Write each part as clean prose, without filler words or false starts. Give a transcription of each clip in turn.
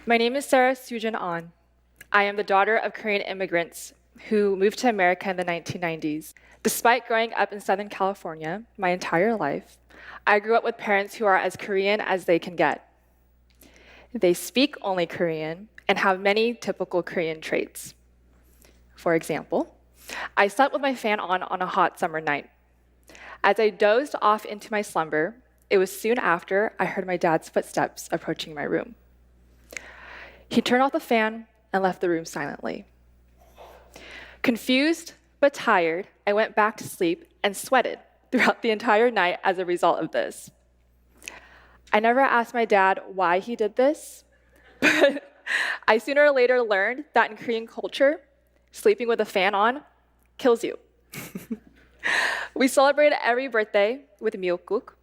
My name is Sarah Sujin An. I am the daughter of Korean immigrants who moved to America in the 1990s. Despite growing up in Southern California my entire life, I grew up with parents who are as Korean as they can get. They speak only Korean and have many typical Korean traits. For example, I slept with my fan on a hot summer night. As I dozed off into my slumber, it was soon after I heard my dad's footsteps approaching my room. He turned off the fan and left the room silently. Confused but tired, I went back to sleep and sweated throughout the entire night as a result of this. I never asked my dad why he did this, but I sooner or later learned that in Korean culture, sleeping with a fan on kills you. We celebrated every birthday with miyeokguk,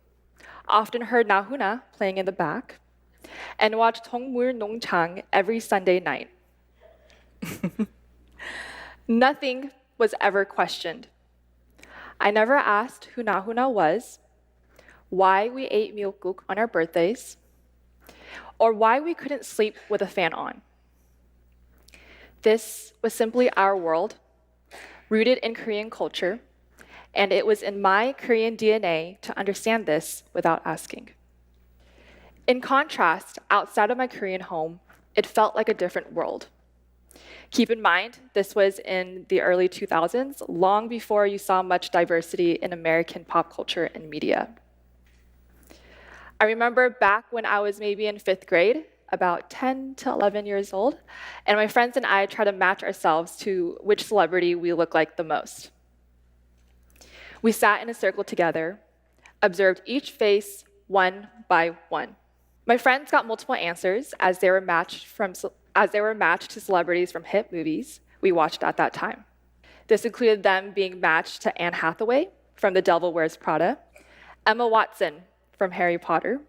often heard Nahuna playing in the back, and watched Dongmul Nongchang every Sunday night. Nothing was ever questioned. I never asked who Nahuna was, why we ate miyeokguk on our birthdays, or why we couldn't sleep with a fan on. This was simply our world, rooted in Korean culture, and it was in my Korean DNA to understand this without asking. In contrast, outside of my Korean home, it felt like a different world. Keep in mind, this was in the early 2000s, long before you saw much diversity in American pop culture and media. I remember back when I was maybe in 5th grade, about 10 to 11 years old, and my friends and I tried to match ourselves to which celebrity we look like the most. We sat in a circle together, observed each face one by one. My friends got multiple answers as they were matched to celebrities from hit movies we watched at that time. This included them being matched to Anne Hathaway from The Devil Wears Prada, Emma Watson from Harry Potter,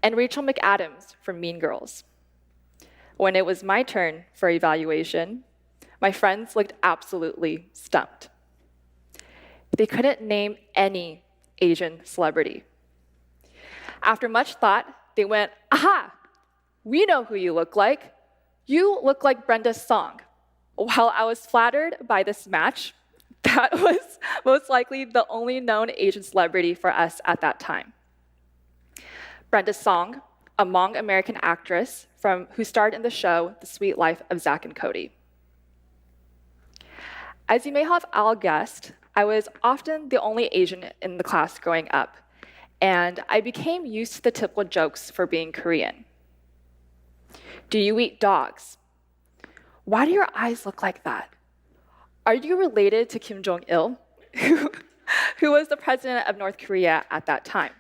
and Rachel McAdams from Mean Girls. When it was my turn for evaluation, my friends looked absolutely stumped. They couldn't name any Asian celebrity. After much thought, they went, "Aha! We know who you look like. You look like Brenda Song." While I was flattered by this match, that was most likely the only known Asian celebrity for us at that time. Brenda Song, a Hmong American actress who starred in the show The Sweet Life of Zack and Cody. As you may have all guessed, I was often the only Asian in the class growing up, and I became used to the typical jokes for being Korean. Do you eat dogs? Why do your eyes look like that? Are you related to Kim Jong-il, who was the president of North Korea at that time?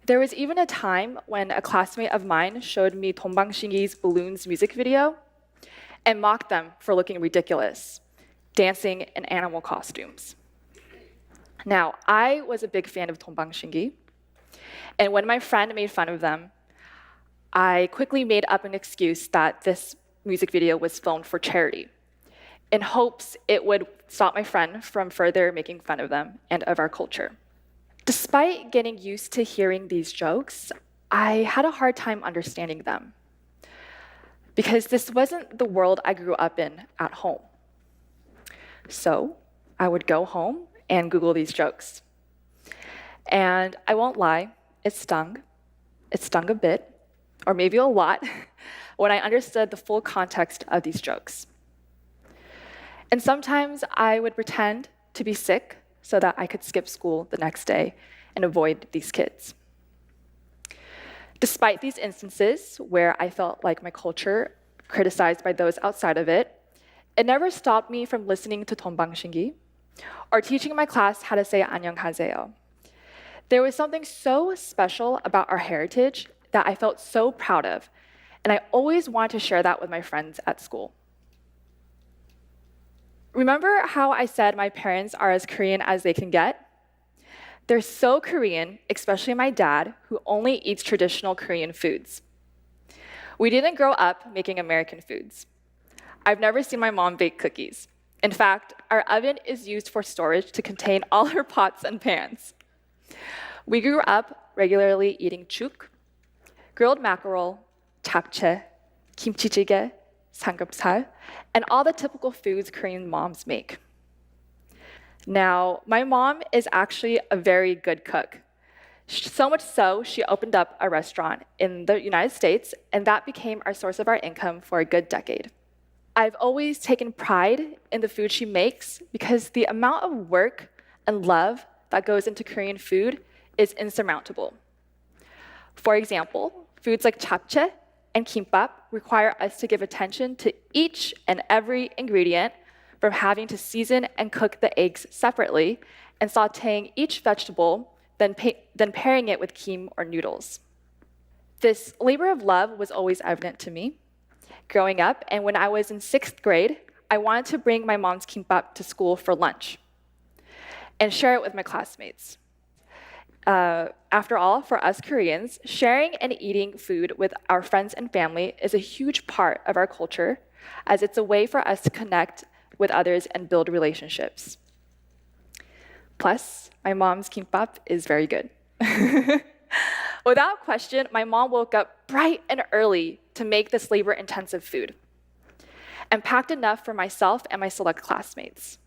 There was even a time when a classmate of mine showed me Dongbangshingyi's Balloons music video and mocked them for looking ridiculous, dancing in animal costumes. Now, I was a big fan of Dongbangshingyi, and when my friend made fun of them, I quickly made up an excuse that this music video was filmed for charity, in hopes it would stop my friend from further making fun of them and of our culture. Despite getting used to hearing these jokes, I had a hard time understanding them, because this wasn't the world I grew up in at home. So I would go home and Google these jokes. And I won't lie, it stung. It stung a bit, or maybe a lot, when I understood the full context of these jokes. And sometimes I would pretend to be sick so that I could skip school the next day and avoid these kids. Despite these instances where I felt like my culture criticized by those outside of it, it never stopped me from listening to Dongbangshingyi or teaching my class how to say 안녕하세요. There was something so special about our heritage that I felt so proud of, and I always wanted to share that with my friends at school. Remember how I said my parents are as Korean as they can get? They're so Korean, especially my dad, who only eats traditional Korean foods. We didn't grow up making American foods. I've never seen my mom bake cookies. In fact, our oven is used for storage to contain all her pots and pans. We grew up regularly eating chuk, grilled mackerel, japchae, kimchi jjigae, samgyeopsal, and all the typical foods Korean moms make. Now, my mom is actually a very good cook. So much so, she opened up a restaurant in the United States, and that became our source of our income for a good decade. I've always taken pride in the food she makes because the amount of work and love that goes into Korean food is insurmountable. For example, foods like japchae and kimbap require us to give attention to each and every ingredient, from having to season and cook the eggs separately and sautéing each vegetable, then pairing it with kim or noodles. This labor of love was always evident to me growing up, and when I was in 6th grade, I wanted to bring my mom's kimbap to school for lunch and share it with my classmates. After all, for us Koreans, sharing and eating food with our friends and family is a huge part of our culture, as it's a way for us to connect with others and build relationships. Plus, my mom's kimbap is very good. Without question, my mom woke up bright and early to make this labor-intensive food and packed enough for myself and my select classmates.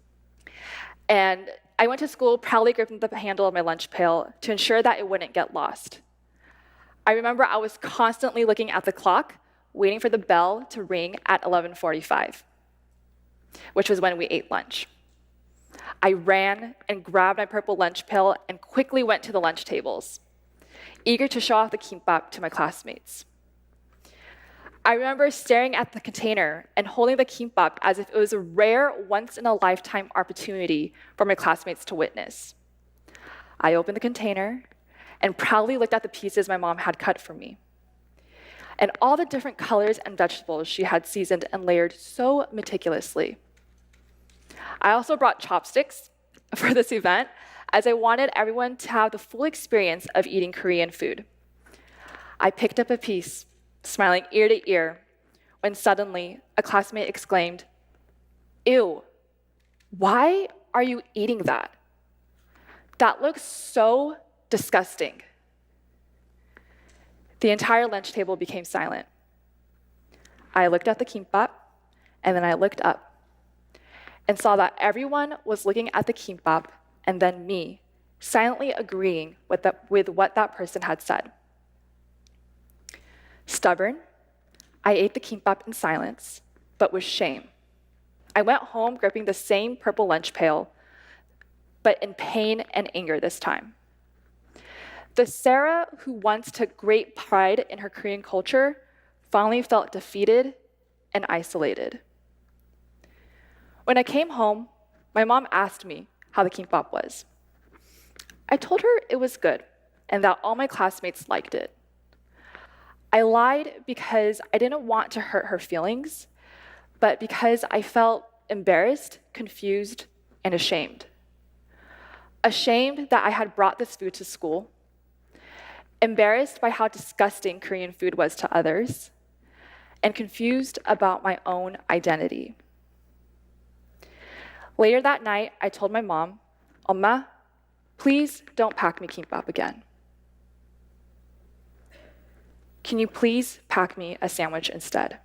And I went to school proudly gripping the handle of my lunch pail to ensure that it wouldn't get lost. I remember I was constantly looking at the clock, waiting for the bell to ring at 11:45, which was when we ate lunch. I ran and grabbed my purple lunch pail and quickly went to the lunch tables, eager to show off the kimbap to my classmates. I remember staring at the container and holding the kimbap as if it was a rare, once-in-a-lifetime opportunity for my classmates to witness. I opened the container and proudly looked at the pieces my mom had cut for me, and all the different colors and vegetables she had seasoned and layered so meticulously. I also brought chopsticks for this event, as I wanted everyone to have the full experience of eating Korean food. I picked up a piece, smiling ear to ear, when suddenly a classmate exclaimed, "Ew, why are you eating that? That looks so disgusting." The entire lunch table became silent. I looked at the kimbap, and then I looked up and saw that everyone was looking at the kimbap and then me, silently agreeing with what that person had said. Stubborn, I ate the kimbap in silence, but with shame. I went home gripping the same purple lunch pail, but in pain and anger this time. The Sarah who once took great pride in her Korean culture finally felt defeated and isolated. When I came home, my mom asked me how the kimbap was. I told her it was good and that all my classmates liked it. I lied because I didn't want to hurt her feelings, but because I felt embarrassed, confused, and ashamed. Ashamed that I had brought this food to school, embarrassed by how disgusting Korean food was to others, and confused about my own identity. Later that night, I told my mom, "엄마, please don't pack me kimbap again. Can you please pack me a sandwich instead?"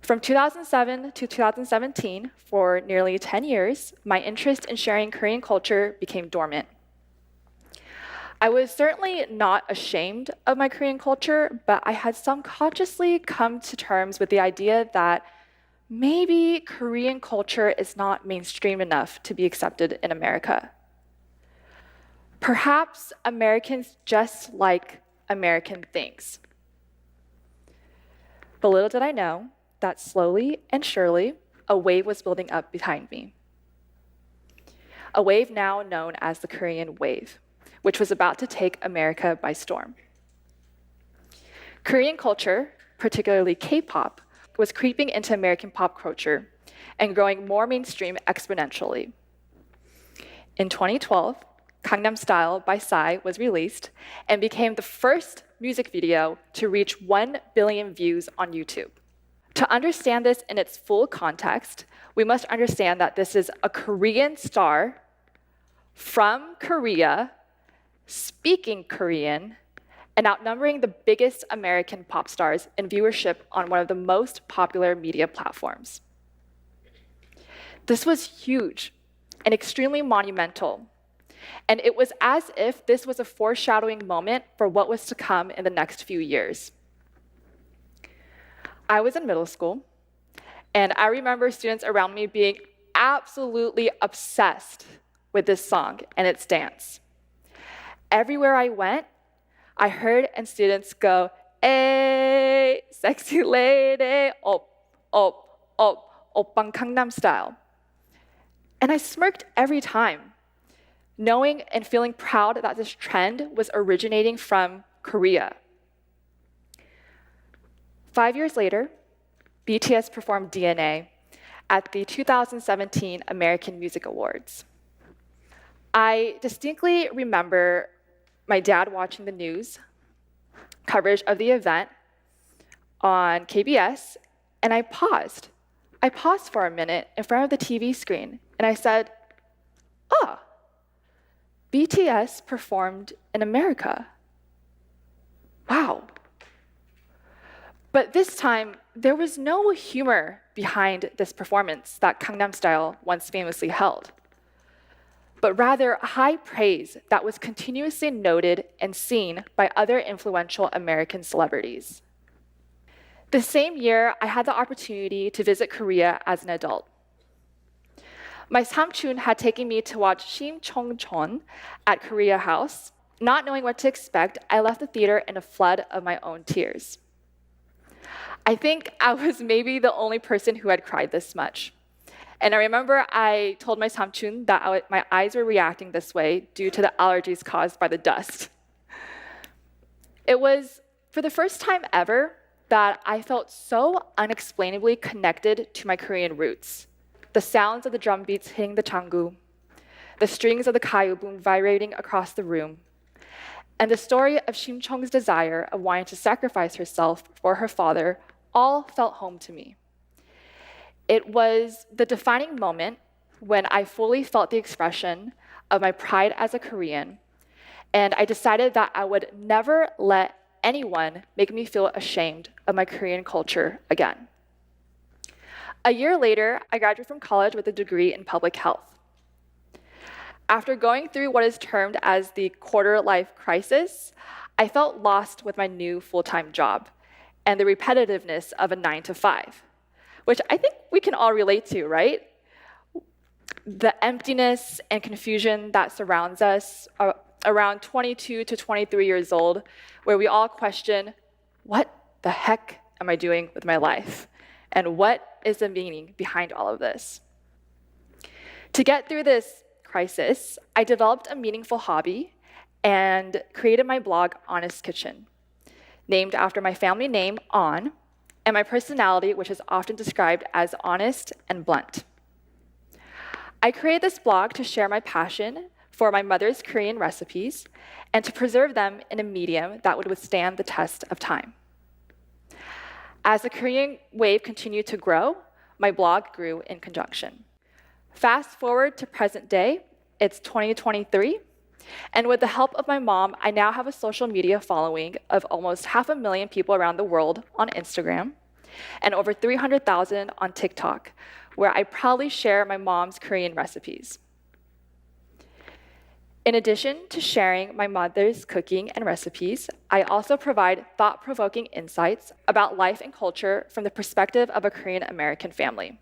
From 2007 to 2017, for nearly 10 years, my interest in sharing Korean culture became dormant. I was certainly not ashamed of my Korean culture, but I had subconsciously come to terms with the idea that maybe Korean culture is not mainstream enough to be accepted in America. Perhaps Americans just like American things. But little did I know that slowly and surely, a wave was building up behind me. A wave now known as the Korean wave, which was about to take America by storm. Korean culture, particularly K-pop, was creeping into American pop culture and growing more mainstream exponentially. In 2012, Gangnam Style by Psy was released and became the first music video to reach 1 billion views on YouTube. To understand this in its full context, we must understand that this is a Korean star from Korea, speaking Korean, and outnumbering the biggest American pop stars in viewership on one of the most popular media platforms. This was huge and extremely monumental, and it was as if this was a foreshadowing moment for what was to come in the next few years. I was in middle school, and I remember students around me being absolutely obsessed with this song and its dance. Everywhere I went, I heard and students go, "Hey, sexy lady, op, opang Gangnam Style." And I smirked every time, knowing and feeling proud that this trend was originating from Korea. 5 years later, BTS performed DNA at the 2017 American Music Awards. I distinctly remember my dad watching the news coverage of the event on KBS, and I paused. I paused for a minute in front of the TV screen, and I said, "Ah, BTS performed in America. Wow." But this time, there was no humor behind this performance that Gangnam Style once famously held, but rather high praise that was continuously noted and seen by other influential American celebrities. The same year, I had the opportunity to visit Korea as an adult. My samchun had taken me to watch Shim Chong-chon at Korea House. Not knowing what to expect, I left the theater in a flood of my own tears. I think I was maybe the only person who had cried this much. And I remember I told my samchun that my eyes were reacting this way due to the allergies caused by the dust. It was for the first time ever that I felt so unexplainably connected to my Korean roots. The sounds of the drum beats hitting the changu, the strings of the kayubum vibrating across the room, and the story of Shim Chong's desire of wanting to sacrifice herself for her father all felt home to me. It was the defining moment when I fully felt the expression of my pride as a Korean, and I decided that I would never let anyone make me feel ashamed of my Korean culture again. A year later, I graduated from college with a degree in public health. After going through what is termed as the quarter-life crisis, I felt lost with my new full-time job and the repetitiveness of a 9 to 5, which I think we can all relate to, right? The emptiness and confusion that surrounds us around 22 to 23 years old, where we all question, what the heck am I doing with my life? And what is the meaning behind all of this? To get through this crisis, I developed a meaningful hobby and created my blog, Honest Kitchen, named after my family name, On, and my personality, which is often described as honest and blunt. I created this blog to share my passion for my mother's Korean recipes and to preserve them in a medium that would withstand the test of time. As the Korean wave continued to grow, my blog grew in conjunction. Fast forward to present day, it's 2023, and with the help of my mom, I now have a social media following of almost 500,000 people around the world on Instagram and over 300,000 on TikTok, where I proudly share my mom's Korean recipes. In addition to sharing my mother's cooking and recipes, I also provide thought-provoking insights about life and culture from the perspective of a Korean American family.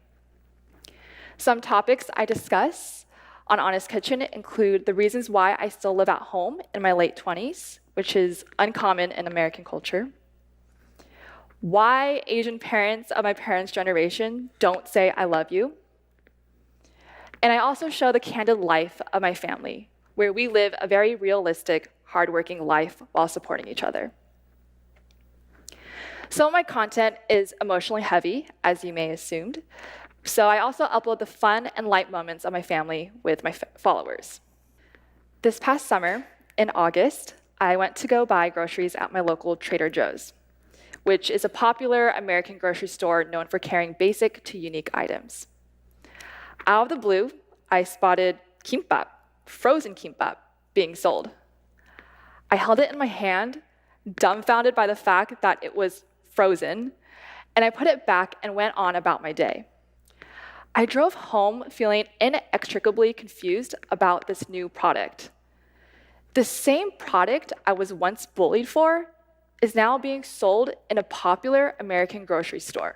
Some topics I discuss on Honest Kitchen include the reasons why I still live at home in my late 20s, which is uncommon in American culture, why Asian parents of my parents' generation don't say I love you, and I also show the candid life of my family, where we live a very realistic, hardworking life while supporting each other. Some of my content is emotionally heavy, as you may have assumed, so I also upload the fun and light moments of my family with my followers. This past summer, in August, I went to go buy groceries at my local Trader Joe's, which is a popular American grocery store known for carrying basic to unique items. Out of the blue, I spotted Kimbap, frozen Kimbap, being sold. I held it in my hand, dumbfounded by the fact that it was frozen, and I put it back and went on about my day. I drove home feeling inextricably confused about this new product. The same product I was once bullied for is now being sold in a popular American grocery store.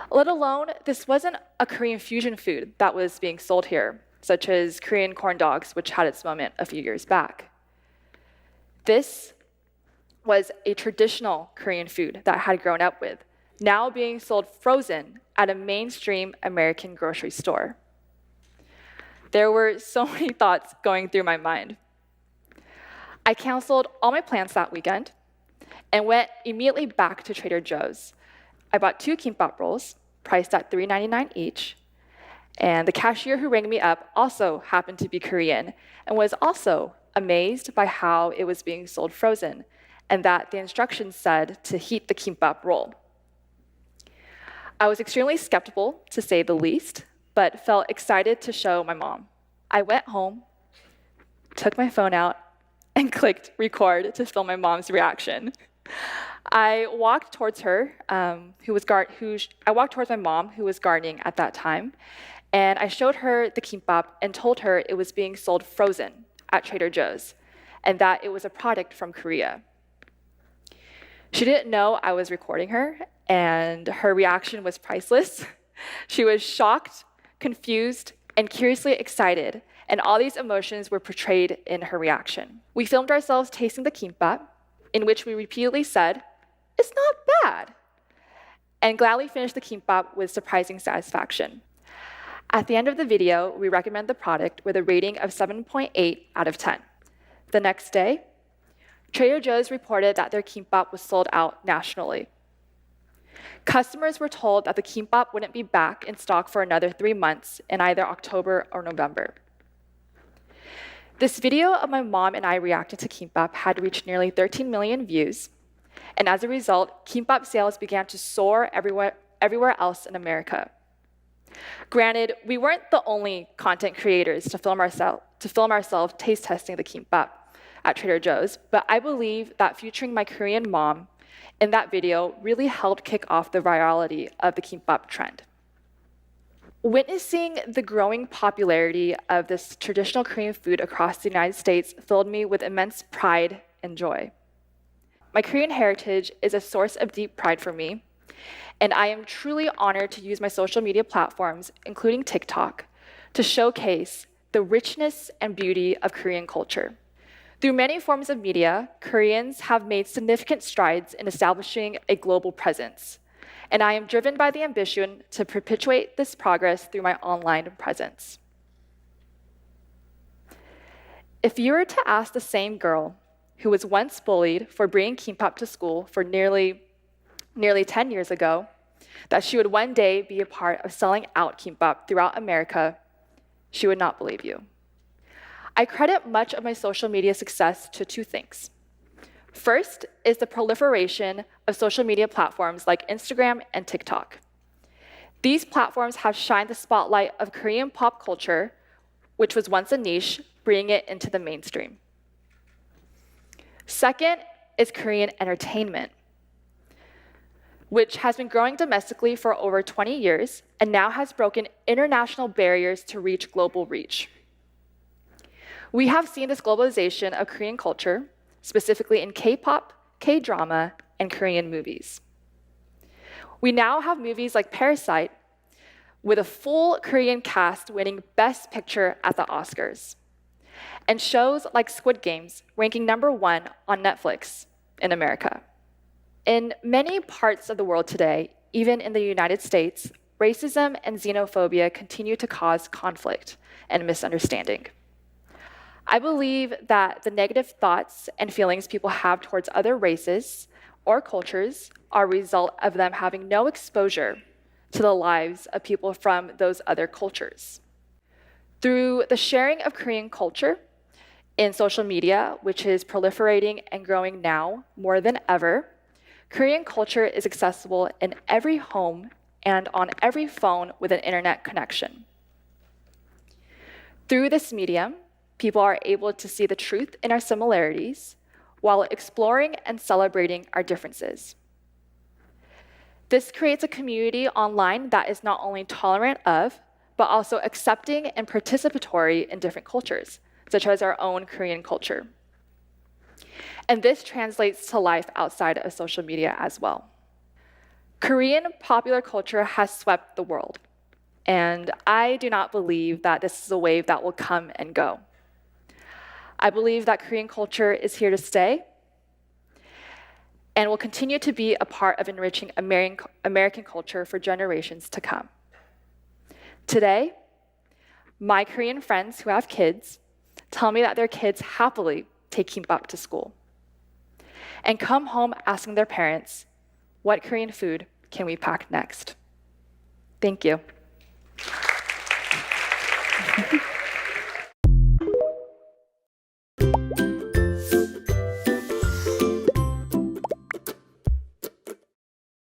Let alone, this wasn't a Korean fusion food that was being sold here, such as Korean corn dogs, which had its moment a few years back. This was a traditional Korean food that I had grown up with, now being sold frozen at a mainstream American grocery store. There were so many thoughts going through my mind. I canceled all my plans that weekend and went immediately back to Trader Joe's. I bought 2 kimbap rolls, priced at $3.99 each, and the cashier who rang me up also happened to be Korean and was also amazed by how it was being sold frozen and that the instructions said to heat the kimbap roll. I was extremely skeptical, to say the least, but felt excited to show my mom. I went home, took my phone out, and clicked record to film my mom's reaction. I walked towards her, I walked towards my mom, who was gardening at that time, and I showed her the kimbap and told her it was being sold frozen at Trader Joe's, and that it was a product from Korea. She didn't know I was recording her, and her reaction was priceless. She was shocked, confused, and curiously excited, and all these emotions were portrayed in her reaction. We filmed ourselves tasting the kimbap, in which we repeatedly said, "It's not bad," and gladly finished the kimbap with surprising satisfaction. At the end of the video, we recommend the product with a rating of 7.8 out of 10. The next day, Trader Joe's reported that their kimbap was sold out nationally. Customers were told that the kimbap wouldn't be back in stock for another 3 months in either October or November. This video of my mom and I reacting to kimbap had reached nearly 13 million views, and as a result, kimbap sales began to soar everywhere else in America. Granted, we weren't the only content creators to film ourselves taste testing the kimbap at Trader Joe's, but I believe that featuring my Korean mom in that video really helped kick off the virality of the kimbap trend. Witnessing the growing popularity of this traditional Korean food across the United States filled me with immense pride and joy. My Korean heritage is a source of deep pride for me, and I am truly honored to use my social media platforms, including TikTok, to showcase the richness and beauty of Korean culture. Through many forms of media, Koreans have made significant strides in establishing a global presence, and I am driven by the ambition to perpetuate this progress through my online presence. If you were to ask the same girl who was once bullied for bringing kimbap to school for nearly 10 years ago, that she would one day be a part of selling out kimbap throughout America, she would not believe you. I credit much of my social media success to 2 things. First is the proliferation of social media platforms like Instagram and TikTok. These platforms have shined the spotlight of Korean pop culture, which was once a niche, bringing it into the mainstream. Second is Korean entertainment, which has been growing domestically for over 20 years and now has broken international barriers to reach global reach. We have seen this globalization of Korean culture, specifically in K-pop, K-drama, and Korean movies. We now have movies like Parasite, with a full Korean cast winning Best Picture at the Oscars, and shows like Squid Games ranking #1 on Netflix in America. In many parts of the world today, even in the United States, racism and xenophobia continue to cause conflict and misunderstanding. I believe that the negative thoughts and feelings people have towards other races or cultures are a result of them having no exposure to the lives of people from those other cultures. Through the sharing of Korean culture in social media, which is proliferating and growing now more than ever, Korean culture is accessible in every home and on every phone with an internet connection. Through this medium, people are able to see the truth in our similarities while exploring and celebrating our differences. This creates a community online that is not only tolerant of, but also accepting and participatory in different cultures, such as our own Korean culture. And this translates to life outside of social media as well. Korean popular culture has swept the world, and I do not believe that this is a wave that will come and go. I believe that Korean culture is here to stay and will continue to be a part of enriching American culture for generations to come. Today, my Korean friends who have kids tell me that their kids happily take Kimbap to school and come home asking their parents, what Korean food can we pack next? Thank you.